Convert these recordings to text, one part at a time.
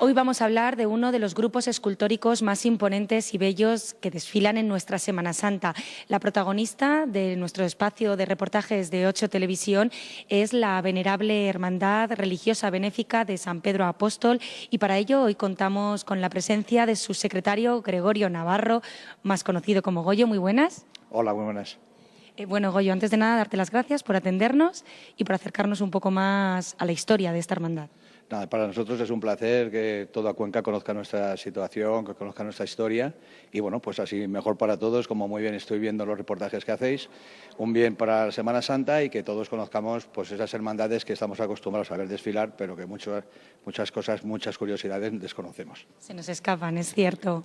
Hoy vamos a hablar de uno de los grupos escultóricos más imponentes y bellos que desfilan en nuestra Semana Santa. La protagonista de nuestro espacio de reportajes de 8 Televisión es la venerable Hermandad Religiosa Benéfica de San Pedro Apóstol, y para ello hoy contamos con la presencia de su secretario Gregorio Navarro, más conocido como Goyo. Muy buenas. Hola, muy buenas. Bueno, Goyo, antes de nada, darte las gracias por atendernos y por acercarnos un poco más a la historia de esta hermandad. Nada, para nosotros es un placer que toda Cuenca conozca nuestra situación, que conozca nuestra historia y, bueno, pues así mejor para todos, como muy bien estoy viendo los reportajes que hacéis, un bien para la Semana Santa y que todos conozcamos pues esas hermandades que estamos acostumbrados a ver desfilar, pero que muchas cosas, muchas curiosidades desconocemos. Se nos escapan, es cierto.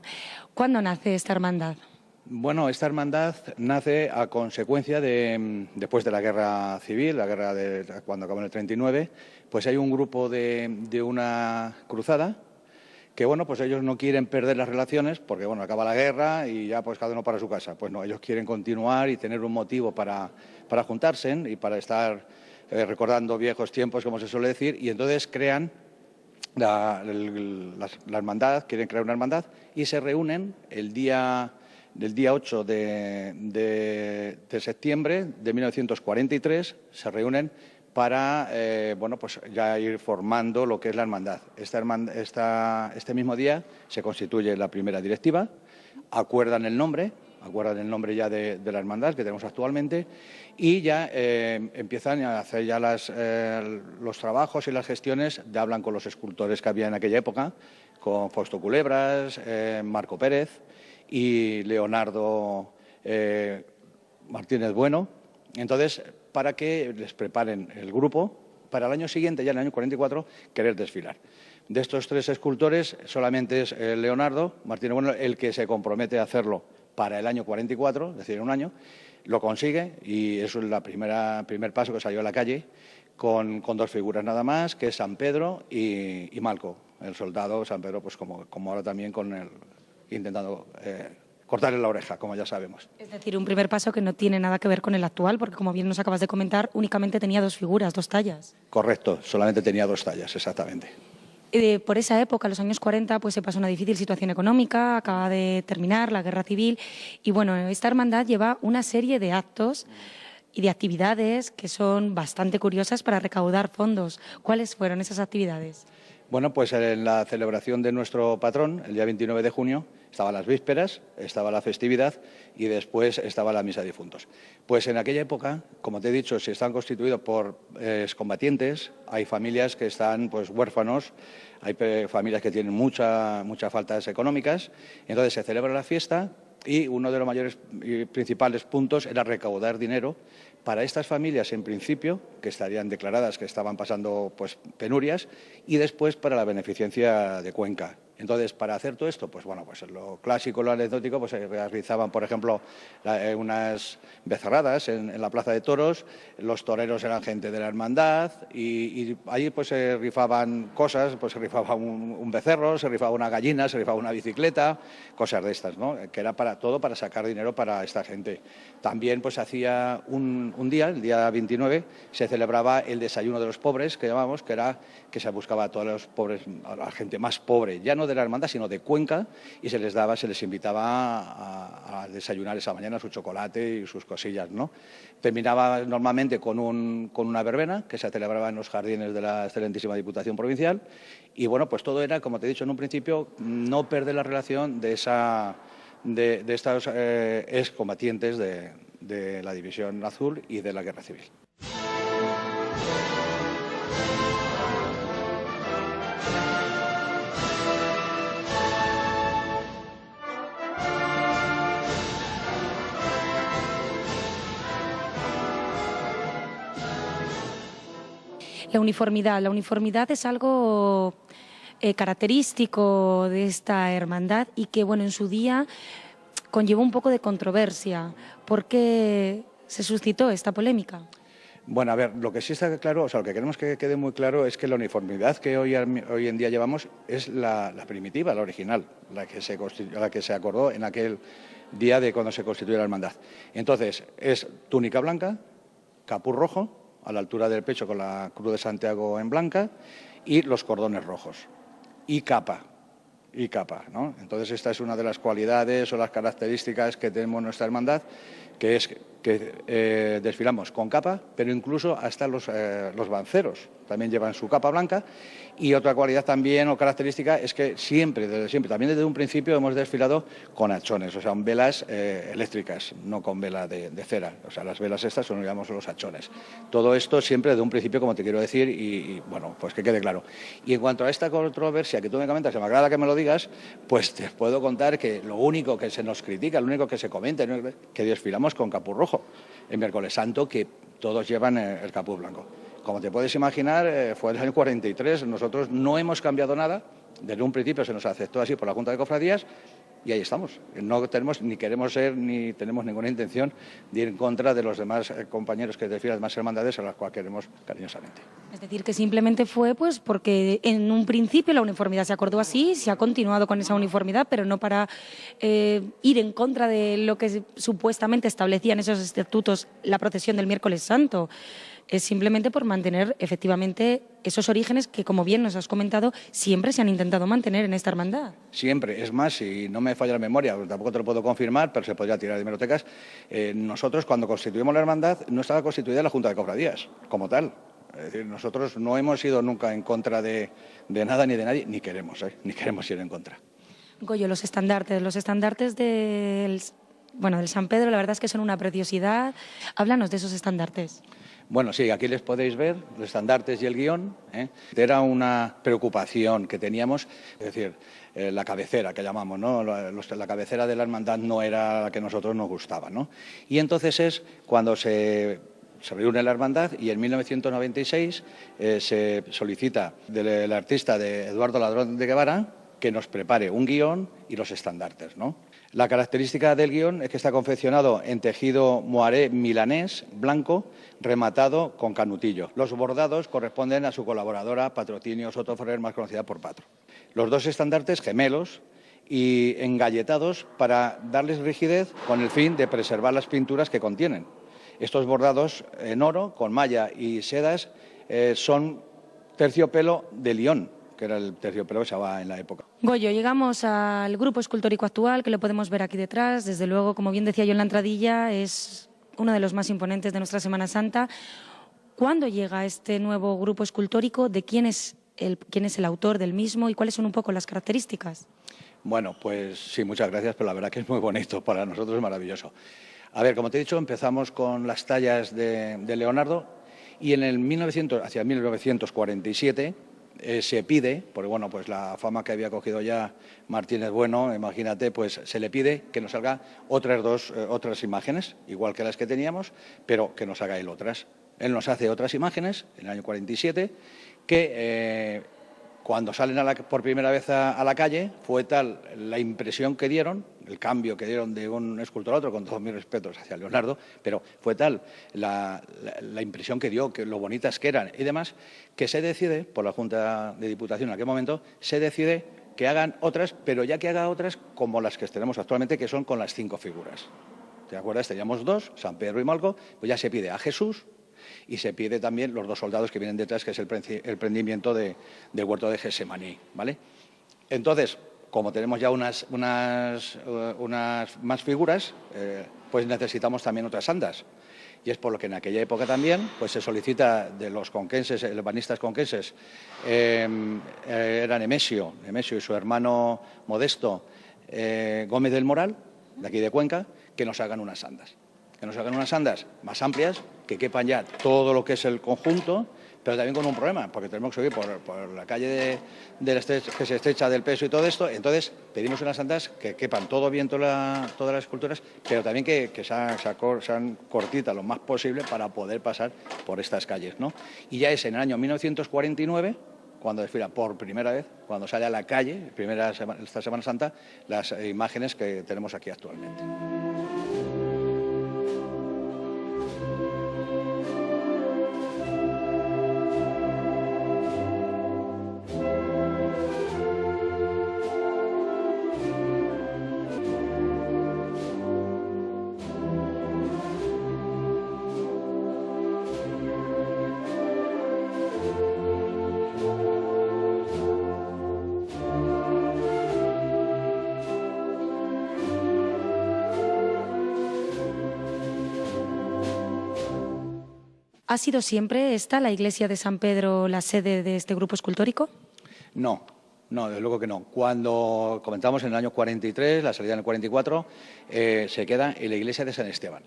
¿Cuándo nace esta hermandad? Bueno, esta hermandad nace a consecuencia después de la Guerra Civil, la guerra cuando acabó en el 39, pues hay un grupo de una cruzada que, bueno, pues ellos no quieren perder las relaciones porque, bueno, acaba la guerra y ya pues cada uno para su casa. Pues no, ellos quieren continuar y tener un motivo para juntarse y para estar recordando viejos tiempos, como se suele decir, y entonces crean la hermandad, quieren crear una hermandad y se reúnen del día 8 de septiembre de 1943, se reúnen para bueno, pues ya ir formando lo que es la hermandad. Este mismo día se constituye la primera directiva, acuerdan el nombre ya de la hermandad que tenemos actualmente y ya empiezan a hacer ya los trabajos y las gestiones, ya hablan con los escultores que había en aquella época, con Fausto Culebras, Marco Pérez y Leonardo Martínez Bueno, entonces para que les preparen el grupo para el año siguiente, ya en el año 44, querer desfilar. De estos tres escultores solamente es Leonardo Martínez Bueno el que se compromete a hacerlo para el año 44, es decir, en un año, lo consigue y eso es el primer paso que salió a la calle con dos figuras nada más, que es San Pedro y Malco, el soldado San Pedro, pues como ahora también intentando cortarle la oreja, como ya sabemos. Es decir, un primer paso que no tiene nada que ver con el actual, porque como bien nos acabas de comentar, únicamente tenía 2 figuras, 2 tallas. Correcto, solamente tenía 2 tallas, exactamente. Por esa época, los años 40, pues se pasó una difícil situación económica, acaba de terminar la Guerra Civil y, bueno, esta hermandad lleva una serie de actos y de actividades que son bastante curiosas para recaudar fondos. ¿Cuáles fueron esas actividades? Bueno, pues en la celebración de nuestro patrón, el día 29 de junio, estaban las vísperas, estaba la festividad y después estaba la misa de difuntos. Pues en aquella época, como te he dicho, se están constituidos por excombatientes, hay familias que están pues huérfanos, hay familias que tienen muchas faltas económicas, entonces se celebra la fiesta y uno de los mayores y principales puntos era recaudar dinero para estas familias, en principio, que estarían declaradas que estaban pasando pues penurias, y después para la beneficencia de Cuenca. Entonces, para hacer todo esto, pues bueno, pues lo clásico, lo anecdótico, pues se realizaban, por ejemplo, unas becerradas en la Plaza de Toros, los toreros eran gente de la hermandad y allí pues se rifaban cosas, pues se rifaba un becerro, se rifaba una gallina, se rifaba una bicicleta, cosas de estas, ¿no? Que era todo para sacar dinero para esta gente. También pues hacía un día, el día 29, se celebraba el desayuno de los pobres, que llamamos, que era que se buscaba a todos los pobres, a la gente más pobre, ya no de la hermandad, sino de Cuenca, y se les invitaba a desayunar esa mañana su chocolate y sus cosillas, ¿no? Terminaba normalmente con una verbena que se celebraba en los jardines de la excelentísima Diputación Provincial, y bueno, pues todo era, como te he dicho en un principio, no perder la relación de estos excombatientes de la División Azul y de la Guerra Civil. La uniformidad es algo característico de esta hermandad y que, bueno, en su día conllevó un poco de controversia. ¿Por qué se suscitó esta polémica? Bueno, a ver, lo que sí está claro, o sea, lo que queremos que quede muy claro es que la uniformidad que hoy en día llevamos es la primitiva, la original, la que se acordó en aquel día de cuando se constituyó la hermandad. Entonces, es túnica blanca, capuz rojo, a la altura del pecho con la Cruz de Santiago en blanca y los cordones rojos. y capa. Y capa, ¿no? Entonces esta es una de las cualidades o las características que tenemos en nuestra hermandad, que es que desfilamos con capa, pero incluso hasta los banceros también llevan su capa blanca. Y otra cualidad también o característica es que desde siempre, también desde un principio hemos desfilado con hachones, o sea, velas eléctricas, no con vela de cera. O sea, las velas estas son, digamos, los hachones. Todo esto siempre desde un principio, como te quiero decir, y bueno, pues que quede claro. Y en cuanto a esta controversia que tú me comentas, que me agrada que me lo digas, pues te puedo contar que lo único que se nos critica, lo único que se comenta, que desfilamos con capuz rojo el miércoles santo, que todos llevan el capuz blanco. Como te puedes imaginar, fue el año 43, nosotros no hemos cambiado nada, desde un principio se nos aceptó así por la Junta de Cofradías y ahí estamos. No tenemos, ni queremos ser, ni tenemos ninguna intención de ir en contra de los demás compañeros que desfilan, demás hermandades a las cuales queremos cariñosamente. Es decir, que simplemente fue pues porque en un principio la uniformidad se acordó así, se ha continuado con esa uniformidad, pero no para ir en contra de lo que supuestamente establecían esos estatutos, la procesión del miércoles santo. Es simplemente por mantener efectivamente esos orígenes que, como bien nos has comentado, siempre se han intentado mantener en esta hermandad. Siempre, es más, si no me falla la memoria, tampoco te lo puedo confirmar, pero se podría tirar de hemerotecas, nosotros cuando constituimos la hermandad no estaba constituida la Junta de Cofradías, como tal. Es decir, nosotros no hemos ido nunca en contra de nada ni de nadie, ni queremos ir en contra. Goyo, los estandartes del San Pedro, la verdad es que son una preciosidad. Háblanos de esos estandartes. Bueno, sí, aquí les podéis ver los estandartes y el guión. Era una preocupación que teníamos, es decir, la cabecera que llamamos, ¿no? La cabecera de la hermandad no era la que a nosotros nos gustaba, ¿no? Y entonces es cuando se reúne la hermandad y en 1996 se solicita del artista de Eduardo Ladrón de Guevara que nos prepare un guión y los estandartes, ¿no? La característica del guión es que está confeccionado en tejido moaré milanés blanco rematado con canutillo. Los bordados corresponden a su colaboradora Patrocinio Soto Ferrer, más conocida por Patro. Los dos estandartes gemelos y engalletados para darles rigidez con el fin de preservar las pinturas que contienen. Estos bordados en oro con malla y sedas son terciopelo de León, que era el terciopelo que se usaba en la época. Goyo, llegamos al grupo escultórico actual, que lo podemos ver aquí detrás. Desde luego, como bien decía yo en la entradilla, es uno de los más imponentes de nuestra Semana Santa. ¿Cuándo llega este nuevo grupo escultórico? ¿De quién es el autor del mismo y cuáles son un poco las características? Bueno, pues sí, muchas gracias, pero la verdad que es muy bonito, para nosotros es maravilloso. A ver, como te he dicho, empezamos con las tallas de Leonardo y hacia 1947 se pide, porque bueno, pues la fama que había cogido ya Martínez Bueno, imagínate, pues se le pide que nos haga otras imágenes, igual que las que teníamos, pero que nos haga él otras. Él nos hace otras imágenes en el año 47 que cuando salen por primera vez a la calle fue tal la impresión que dieron, el cambio que dieron de un escultor a otro, con todos mis respetos hacia Leonardo, pero fue tal la impresión que dio, que lo bonitas que eran y demás, que se decide, por la Junta de Diputación en aquel momento, se decide que hagan otras, pero ya que haga otras como las que tenemos actualmente, que son con las 5 figuras. ¿Te acuerdas? Teníamos 2, San Pedro y Malco, pues ya se pide a Jesús y se pide también los 2 soldados que vienen detrás, que es el prendimiento del huerto de Gesemaní, ¿vale? Entonces, como tenemos ya unas más figuras, pues necesitamos también otras andas. Y es por lo que en aquella época también pues se solicita de los conquenses, los banistas conquenses, eran Nemesio y su hermano Modesto Gómez del Moral, de aquí de Cuenca, que nos hagan unas andas. Que nos hagan unas andas más amplias, que quepan ya todo lo que es el conjunto, pero también con un problema, porque tenemos que subir por la calle que se estrecha del peso y todo esto. Entonces pedimos unas andas que quepan todo bien, todas las esculturas, pero también que sean cortitas lo más posible para poder pasar por estas calles, ¿no? Y ya es en el año 1949, cuando desfila por primera vez, cuando sale a la calle, esta Semana Santa, las imágenes que tenemos aquí actualmente. ¿Ha sido siempre esta, la iglesia de San Pedro, la sede de este grupo escultórico? No, no, desde luego que no. Cuando comentamos en el año 43, la salida en el 44, se queda en la iglesia de San Esteban.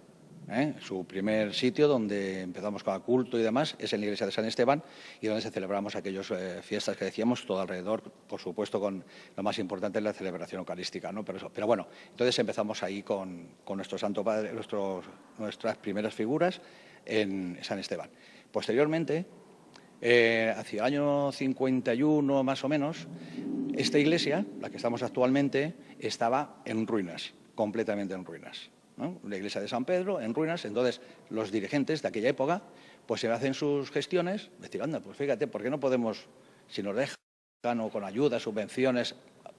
Su primer sitio donde empezamos con el culto y demás es en la iglesia de San Esteban y donde se celebramos aquellas fiestas que decíamos, todo alrededor, por supuesto, con lo más importante es la celebración eucarística, ¿no? Pero bueno, entonces empezamos ahí con nuestro Santo Padre, nuestras primeras figuras en San Esteban. Posteriormente, hacia el año 51 más o menos, esta iglesia, la que estamos actualmente, estaba en ruinas, completamente en ruinas, ¿no? La iglesia de San Pedro en ruinas. Entonces los dirigentes de aquella época pues se hacen sus gestiones, decir, anda, pues fíjate, ¿por qué no podemos, si nos dejan o con ayuda, subvenciones,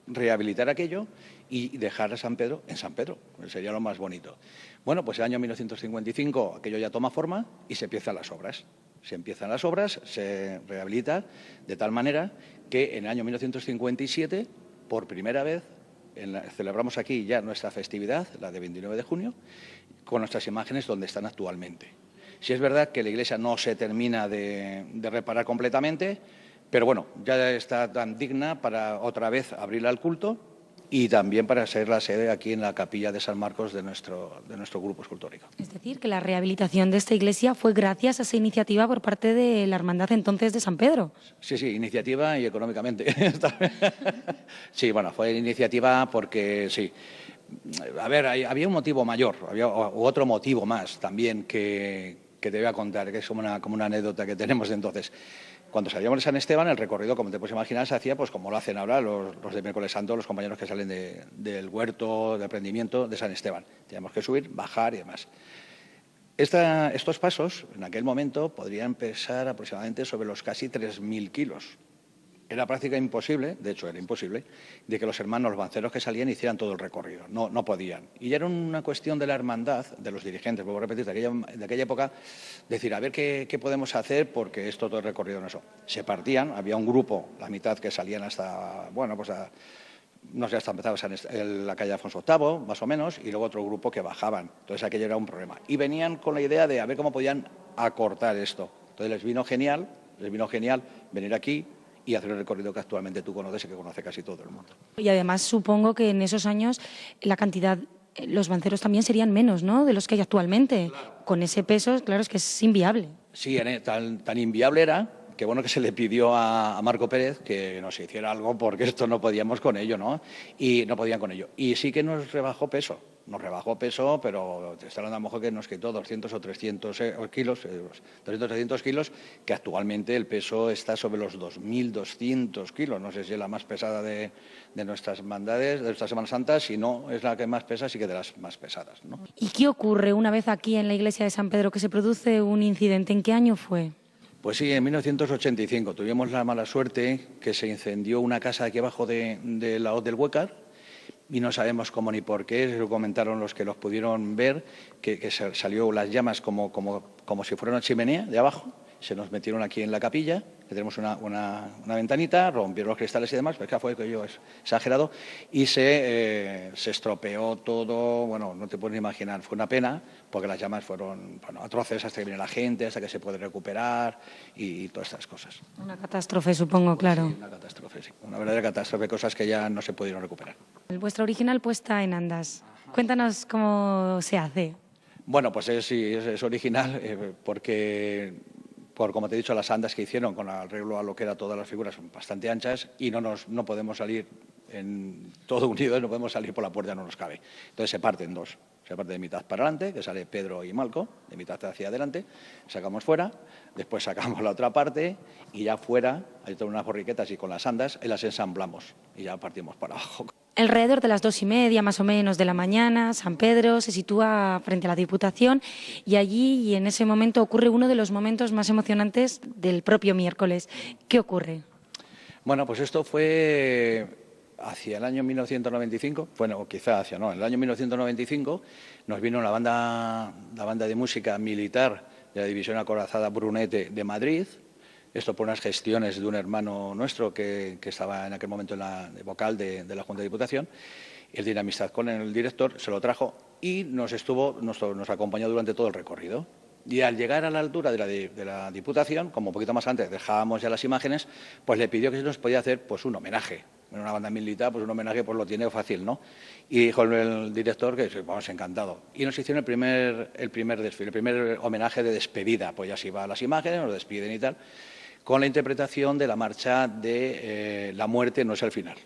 rehabilitar aquello y dejar a San Pedro en San Pedro? Sería lo más bonito. Bueno, pues el año 1955 aquello ya toma forma y se empiezan las obras. Se empiezan las obras, se rehabilita de tal manera que en el año 1957, por primera vez, celebramos aquí ya nuestra festividad, la de 29 de junio, con nuestras imágenes donde están actualmente. Sí es verdad que la iglesia no se termina de reparar completamente, pero bueno, ya está tan digna para otra vez abrirla al culto y también para ser la sede aquí en la capilla de San Marcos de nuestro grupo escultórico. Es decir, que la rehabilitación de esta iglesia fue gracias a esa iniciativa por parte de la hermandad entonces de San Pedro. Sí, iniciativa y económicamente. Sí, bueno, fue iniciativa porque sí. A ver, había un motivo mayor, había otro motivo más también que te voy a contar, que es como una anécdota que tenemos de entonces. Cuando salíamos de San Esteban, el recorrido, como te puedes imaginar, se hacía pues como lo hacen ahora los de Miércoles Santo, los compañeros que salen del huerto de aprendimiento de San Esteban. Teníamos que subir, bajar y demás. Estos pasos, en aquel momento, podrían pesar aproximadamente sobre los casi 3.000 kilos. Era prácticamente imposible, de hecho era imposible, de que los hermanos, los banceros que salían hicieran todo el recorrido. No podían. Y ya era una cuestión de la hermandad, de los dirigentes, vuelvo a repetir, de aquella época, decir, a ver qué podemos hacer porque esto todo el recorrido no es eso. Se partían, había un grupo, la mitad que salían hasta, bueno, pues no sé, hasta empezaba en la calle Alfonso VIII, más o menos, y luego otro grupo que bajaban. Entonces aquello era un problema. Y venían con la idea de a ver cómo podían acortar esto. Entonces les vino genial venir aquí y hacer el recorrido que actualmente tú conoces y que conoce casi todo el mundo. Y además supongo que en esos años la cantidad, los banceros también serían menos, ¿no?, de los que hay actualmente. Claro. Con ese peso, claro, es que es inviable. Sí, tan inviable era que bueno que se le pidió a Marco Pérez que nos hiciera algo porque esto no podíamos con ello, ¿no? Y no podían con ello. Y sí que nos rebajó peso, pero te está hablando a lo mejor que nos quitó 200 o 300 kilos, 200 o 300 kilos, que actualmente el peso está sobre los 2.200 kilos. No sé si es la más pesada de nuestras hermandades, de nuestras Semanas Santas, si no es la que más pesa, sí que de las más pesadas, ¿no? ¿Y qué ocurre una vez aquí en la iglesia de San Pedro que se produce un incidente? ¿En qué año fue? Pues sí, en 1985 tuvimos la mala suerte que se incendió una casa aquí abajo de la Hoz del Huécar y no sabemos cómo ni por qué, se lo comentaron los que los pudieron ver, que salió las llamas como si fuera una chimenea de abajo, se nos metieron aquí en la capilla, que tenemos una ventanita, rompieron los cristales y demás, pero fue aquello exagerado y se estropeó todo, bueno, no te puedes imaginar, fue una pena, porque las llamas fueron atroces hasta que viene la gente, hasta que se puede recuperar y todas estas cosas. Una catástrofe, supongo, claro. Sí, una catástrofe, sí, una verdadera catástrofe, cosas que ya no se pudieron recuperar. Vuestra original puesta en andas, cuéntanos cómo se hace. Bueno, pues es original porque, como te he dicho, las andas que hicieron con arreglo a lo que era todas las figuras son bastante anchas y no podemos salir en todo unido, no podemos salir por la puerta, no nos cabe. Entonces se parte en dos. Se parte de mitad para adelante, que sale Pedro y Malco, de mitad hacia adelante, sacamos fuera, después sacamos la otra parte y ya fuera, hay todas unas borriquetas y con las andas las ensamblamos y ya partimos para abajo. Alrededor de las 2:30 más o menos de la mañana, San Pedro se sitúa frente a la Diputación y allí y en ese momento ocurre uno de los momentos más emocionantes del propio miércoles. ¿Qué ocurre? Bueno, pues esto fue hacia el año 1995, bueno, quizá en el año 1995 nos vino la banda de música militar de la División Acorazada Brunete de Madrid. Esto por unas gestiones de un hermano nuestro que estaba en aquel momento en la vocal de la Junta de Diputación. Él tiene amistad con el director, se lo trajo y nos acompañó durante todo el recorrido. Y al llegar a la altura de la Diputación, como un poquito más antes dejábamos ya las imágenes, pues le pidió que se nos podía hacer pues un homenaje. En una banda militar, pues un homenaje pues lo tiene fácil, ¿no? Y dijo el director que, vamos, encantado. Y nos hicieron el primer desfile, el primer homenaje de despedida. Pues ya se iba a las imágenes, nos despiden y tal, con la interpretación de la marcha de La muerte no es el final.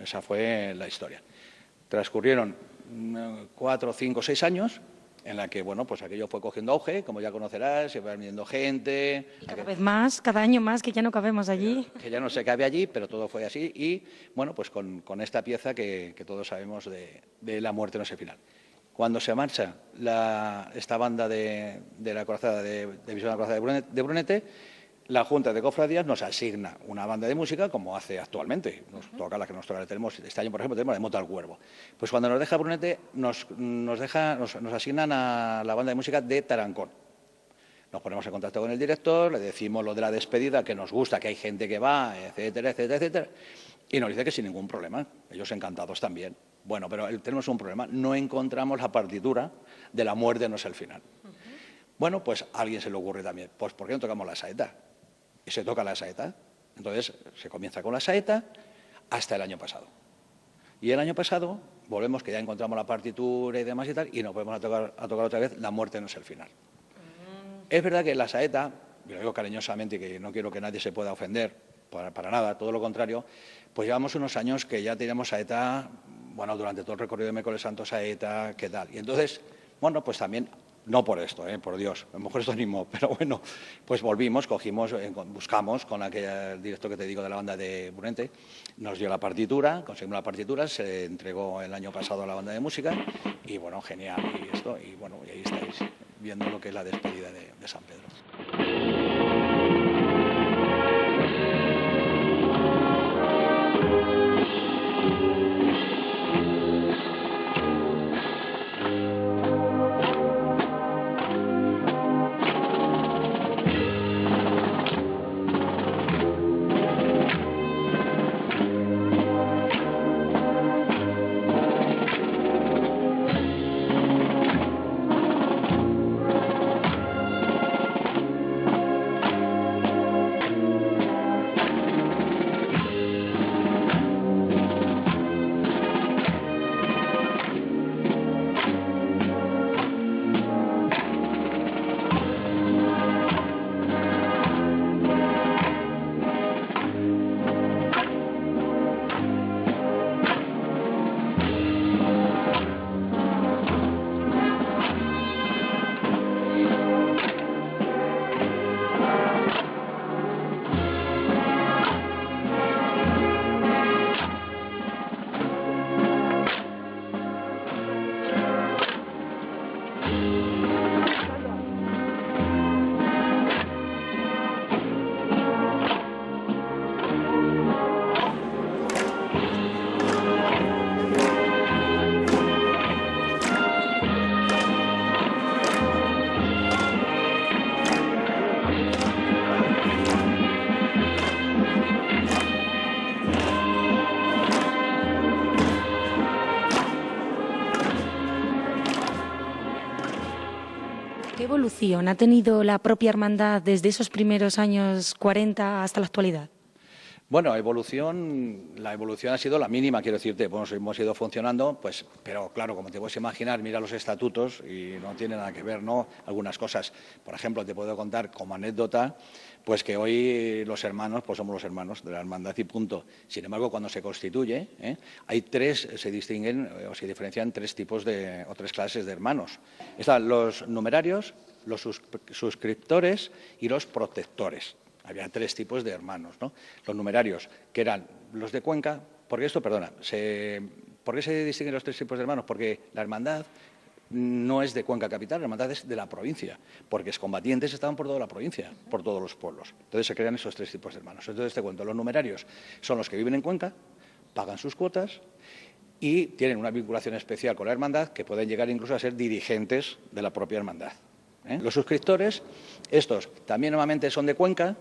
Esa fue la historia. Transcurrieron 4, 5, 6 años en la que, bueno, pues aquello fue cogiendo auge, como ya conocerás, se va viniendo gente. Y cada vez más, cada año más, que ya no cabemos allí. Que ya no se cabe allí, pero todo fue así. Y, bueno, pues con esta pieza que todos sabemos de La muerte no es el final. Cuando se marcha esta banda de la corazada de Visión de la Corazada de Brunete, la Junta de Cofradías nos asigna una banda de música, como hace actualmente. Nos toca la que nosotros tenemos. Este año, por ejemplo, tenemos de Mota al Cuervo. Pues cuando nos deja Brunete, nos asignan a la banda de música de Tarancón. Nos ponemos en contacto con el director, le decimos lo de la despedida, que nos gusta, que hay gente que va, etcétera, etcétera, etcétera. Y nos dice que sin ningún problema. Ellos encantados también. Bueno, pero tenemos un problema. No encontramos la partitura de La muerte no es el final. Bueno, pues a alguien se le ocurre también. Pues ¿por qué no tocamos la saeta? Y se toca la saeta. Entonces se comienza con la saeta hasta el año pasado. Y el año pasado volvemos, que ya encontramos la partitura y demás y tal, y nos volvemos a tocar otra vez La muerte no es el final. Es verdad que la saeta, y lo digo cariñosamente y que no quiero que nadie se pueda ofender, para nada, todo lo contrario, pues llevamos unos años que ya teníamos saeta, bueno, durante todo el recorrido de Miércoles Santo, saeta, ¿qué tal? Y entonces, bueno, pues también, no por esto, por Dios, a lo mejor esto animó, pero bueno, pues volvimos, buscamos con aquel director que te digo de la banda de Brunete, nos dio la partitura, conseguimos la partitura, se entregó el año pasado a la banda de música y bueno, genial, y bueno, y ahí estáis viendo lo que es la despedida de San Pedro. ¿Qué evolución ha tenido la propia hermandad desde esos primeros años 40 hasta la actualidad? Bueno, la evolución ha sido la mínima, quiero decirte. Bueno, hemos ido funcionando, pues, pero claro, como te puedes imaginar, mira los estatutos y no tiene nada que ver, ¿no? Algunas cosas. Por ejemplo, te puedo contar como anécdota, pues que hoy los hermanos, pues somos los hermanos de la hermandad y punto. Sin embargo, cuando se constituye, hay se distinguen o se diferencian tres clases de hermanos. Están los numerarios, los suscriptores y los protectores. Había tres tipos de hermanos, ¿no? Los numerarios, que eran los de Cuenca, ¿por qué se distinguen los tres tipos de hermanos? Porque la hermandad no es de Cuenca capital, la hermandad es de la provincia, porque excombatientes estaban por toda la provincia, por todos los pueblos. Entonces se crean esos tres tipos de hermanos. Entonces te cuento, los numerarios son los que viven en Cuenca, pagan sus cuotas y tienen una vinculación especial con la hermandad que pueden llegar incluso a ser dirigentes de la propia hermandad. Los suscriptores, estos también normalmente son de Cuenca,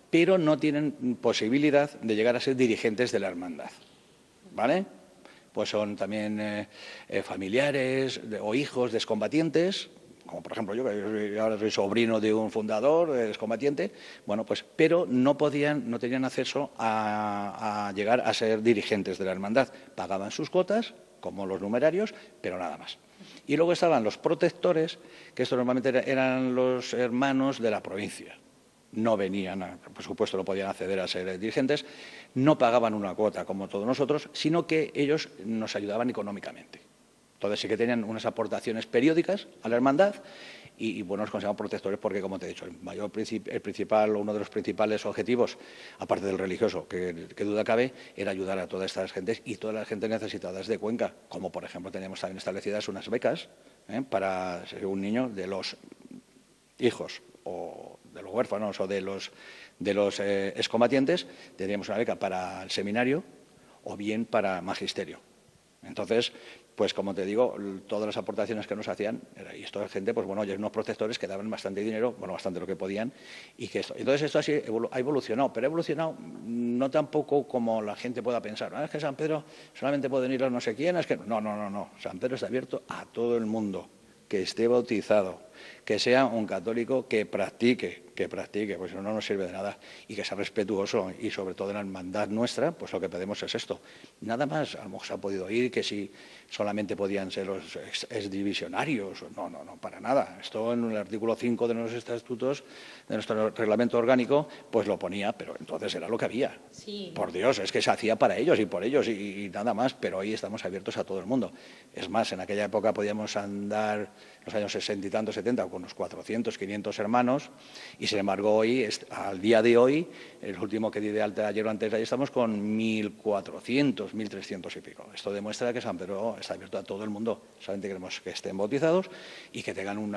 pero no tienen posibilidad de llegar a ser dirigentes de la hermandad, ¿vale? Pues son también familiares o hijos de excombatientes como por ejemplo yo, que ahora soy sobrino de un fundador, excombatiente, bueno, pues, pero no tenían acceso a llegar a ser dirigentes de la hermandad. Pagaban sus cuotas, como los numerarios, pero nada más. Y luego estaban los protectores, que estos normalmente eran los hermanos de la provincia. No venían, por supuesto, no podían acceder a ser dirigentes, no pagaban una cuota como todos nosotros, sino que ellos nos ayudaban económicamente. Entonces sí que tenían unas aportaciones periódicas a la hermandad y bueno, nos consideramos protectores porque, como te he dicho, uno de los principales objetivos, aparte del religioso, que duda cabe, era ayudar a todas estas gentes y toda la gente necesitada de Cuenca, como por ejemplo teníamos también establecidas unas becas para ser un niño de los hijos o de los huérfanos o de los excombatientes, tendríamos una beca para el seminario o bien para magisterio. Entonces, pues como te digo, todas las aportaciones que nos hacían, y esto es gente, pues bueno, oye, unos protectores que daban bastante dinero, bueno, bastante lo que podían, y que entonces esto así ha evolucionado, pero ha evolucionado no tampoco como la gente pueda pensar, es que San Pedro solamente pueden ir los no sé quién, es que no, San Pedro está abierto a todo el mundo, que esté bautizado, que sea un católico que practique, pues no nos sirve de nada, y que sea respetuoso, y sobre todo en la hermandad nuestra, pues lo que pedimos es esto. Nada más, a lo mejor se ha podido oír que si solamente podían ser los exdivisionarios, no, para nada. Esto en el artículo 5 de nuestros estatutos, de nuestro reglamento orgánico, pues lo ponía, pero entonces era lo que había. Sí. Por Dios, es que se hacía para ellos y por ellos y nada más, pero hoy estamos abiertos a todo el mundo. Es más, en aquella época podíamos andar, en los años 60 y tantos, 70, con unos 400, 500 hermanos, y sin embargo hoy, al día de hoy, el último que di de alta ayer o antes de ayer, estamos con 1.400, 1.300 y pico. Esto demuestra que San Pedro está abierto a todo el mundo. Solamente queremos que estén bautizados y que tengan un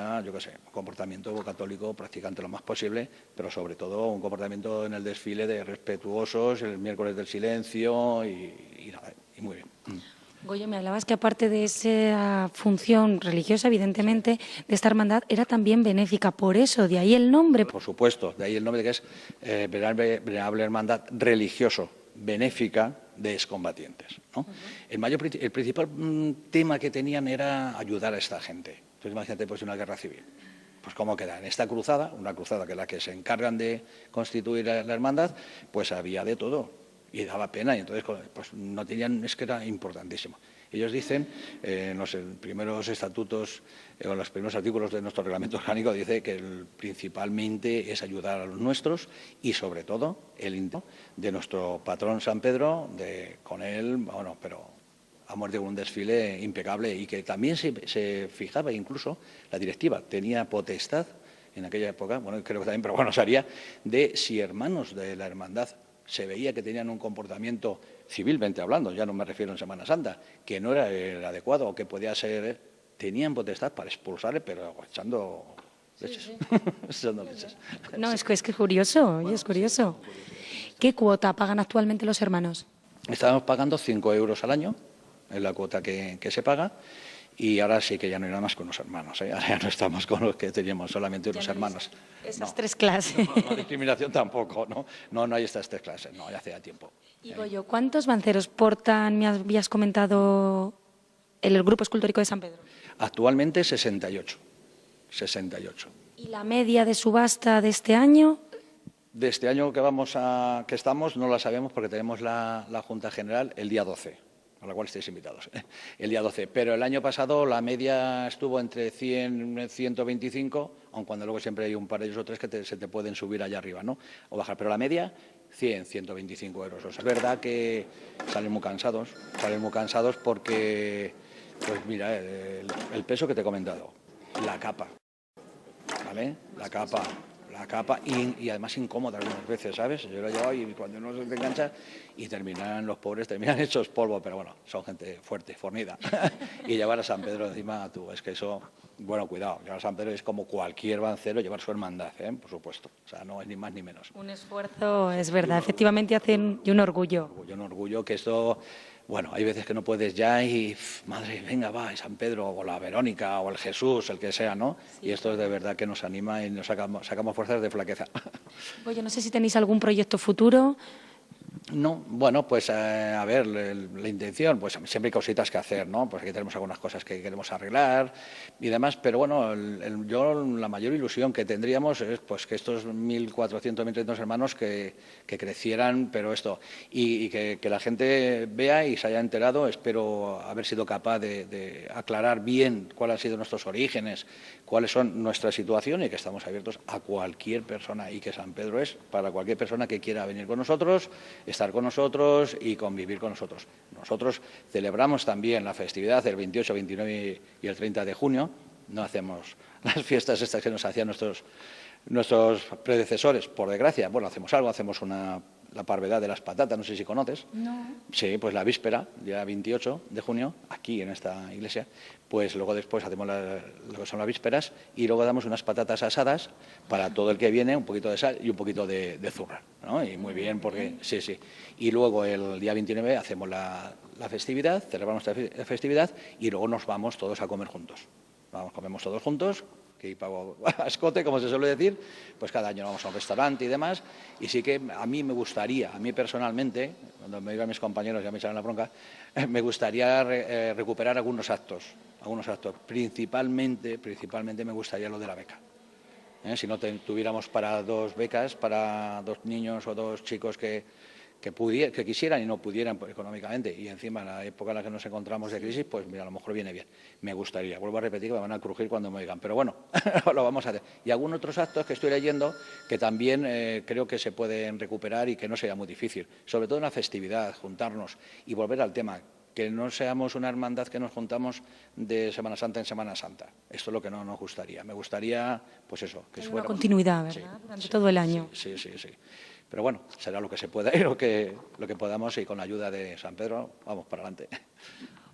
comportamiento católico practicante lo más posible, pero sobre todo un comportamiento en el desfile de respetuosos, el miércoles del silencio y nada, y muy bien. Goyo, me hablabas que aparte de esa función religiosa, evidentemente, de esta hermandad, era también benéfica. Por eso, de ahí el nombre. Por supuesto, de ahí el nombre que es Venerable Hermandad Religioso, benéfica de excombatientes, ¿no? El principal tema que tenían era ayudar a esta gente. Entonces, imagínate, pues, una guerra civil. Pues cómo queda en esta cruzada, una cruzada que es la que se encargan de constituir la hermandad, pues había de todo. Y daba pena, y entonces pues no tenían, es que era importantísimo. Ellos dicen, en los primeros estatutos, o los primeros artículos de nuestro reglamento orgánico, dice que principalmente es ayudar a los nuestros y sobre todo el intento de nuestro patrón San Pedro, con él, bueno, pero a muerte con un desfile impecable y que también se fijaba, incluso la directiva tenía potestad en aquella época, bueno, creo que también, pero bueno, se haría, de si hermanos de la hermandad se veía que tenían un comportamiento, civilmente hablando, ya no me refiero en Semana Santa, que no era el adecuado o que podía ser, tenían potestad para expulsarle, pero echando leches. Sí. Echando leches. No, es que es curioso, bueno, es curioso. Sí, ¿qué cuota pagan actualmente los hermanos? Estábamos pagando 5 euros al año, es la cuota que se paga. Y ahora sí que ya no hay nada más con los hermanos, ¿eh? Ahora ya no estamos con los que teníamos, solamente unos hermanos. Esas tres clases. No, discriminación tampoco, ¿no? No hay estas tres clases, no, ya hace ya tiempo. Y Goyo, ¿cuántos banceros portan, me habías comentado, el grupo escultórico de San Pedro? Actualmente 68. 68. ¿Y la media de subasta de este año? De este año que estamos no la sabemos porque tenemos la Junta General el día 12. A la cual estáis invitados, el día 12. Pero el año pasado la media estuvo entre 100 y 125, aun cuando luego siempre hay un par de ellos o tres que se te pueden subir allá arriba, ¿no? O bajar. Pero la media, 100, 125 euros. O sea, es verdad que salen muy cansados porque, pues mira, el peso que te he comentado, la capa, ¿vale? La capa y además incómoda algunas veces, ¿sabes? Yo lo he llevado y cuando uno se te engancha y los pobres terminan hechos polvo, pero bueno, son gente fuerte, fornida. Y llevar a San Pedro encima, es que eso, bueno, cuidado, llevar a San Pedro es como cualquier bancero llevar su hermandad, por supuesto, o sea, no es ni más ni menos. Un esfuerzo, es verdad, efectivamente hacen y un orgullo. Un orgullo que esto... Bueno, hay veces que no puedes ya y, madre, venga, va, San Pedro, o la Verónica, o el Jesús, el que sea, ¿no? Sí. Y esto es de verdad que nos anima y nos sacamos fuerzas de flaqueza. Oye, no sé si tenéis algún proyecto futuro. No, bueno, pues a ver, la intención, pues siempre hay cositas que hacer, ¿no? Pues aquí tenemos algunas cosas que queremos arreglar y demás, pero bueno, yo la mayor ilusión que tendríamos es pues que estos 1.400, 1.300 hermanos que crecieran, pero esto, y que la gente vea y se haya enterado, espero haber sido capaz de aclarar bien cuáles han sido nuestros orígenes, cuáles son nuestra situación y que estamos abiertos a cualquier persona y que San Pedro es para cualquier persona que quiera venir con nosotros, estar con nosotros y convivir con nosotros. Nosotros celebramos también la festividad del 28, 29 y el 30 de junio. No hacemos las fiestas estas que nos hacían nuestros predecesores, por desgracia. Bueno, hacemos algo, hacemos la parvedad de las patatas, no sé si conoces. No. Sí, pues la víspera, día 28 de junio, aquí en esta iglesia, pues luego después hacemos lo que son las vísperas y luego damos unas patatas asadas para todo el que viene, un poquito de sal y un poquito de zurra, ¿no? Y muy bien, porque sí, sí. Y luego el día 29 hacemos la festividad, celebramos la festividad y luego nos vamos todos a comer juntos. Vamos, comemos todos juntos, que pago a escote, como se suele decir, pues cada año vamos a un restaurante y demás, y sí que a mí me gustaría, a mí personalmente, cuando me digan mis compañeros ya me echarán la bronca, me gustaría recuperar algunos actos, principalmente me gustaría lo de la beca. Si no tuviéramos para 2 becas, para 2 niños o 2 chicos que quisieran y no pudieran económicamente, y encima en la época en la que nos encontramos de crisis, pues mira, a lo mejor viene bien. Me gustaría, vuelvo a repetir que me van a crujir cuando me digan, pero bueno, lo vamos a hacer. Y algunos otros actos que estoy leyendo que también creo que se pueden recuperar y que no sería muy difícil, sobre todo en la festividad, juntarnos y volver al tema, que no seamos una hermandad que nos juntamos de Semana Santa en Semana Santa. Esto es lo que no nos gustaría. Me gustaría, pues eso, que Hay fuera una continuidad, ¿verdad? Sí, Durante sí, todo el año. Sí, sí, sí. Pero bueno, será lo que se pueda y lo que podamos, y con la ayuda de San Pedro vamos para adelante.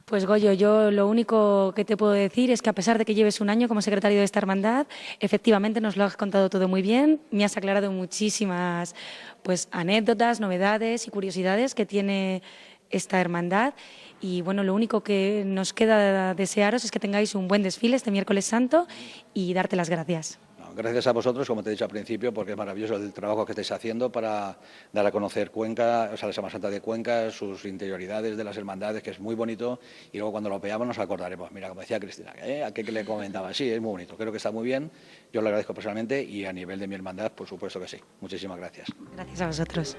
Pues Goyo, yo lo único que te puedo decir es que a pesar de que lleves un año como secretario de esta hermandad, efectivamente nos lo has contado todo muy bien, me has aclarado muchísimas pues anécdotas, novedades y curiosidades que tiene esta hermandad, y bueno, lo único que nos queda desearos es que tengáis un buen desfile este miércoles santo y darte las gracias. Gracias a vosotros, como te he dicho al principio, porque es maravilloso el trabajo que estáis haciendo para dar a conocer Cuenca, o sea, la Semana Santa de Cuenca, sus interioridades de las hermandades, que es muy bonito, y luego cuando lo veamos nos acordaremos. Mira, como decía Cristina, aquel que le comentaba, sí, es muy bonito, creo que está muy bien, yo lo agradezco personalmente y a nivel de mi hermandad, por supuesto que sí. Muchísimas gracias. Gracias a vosotros.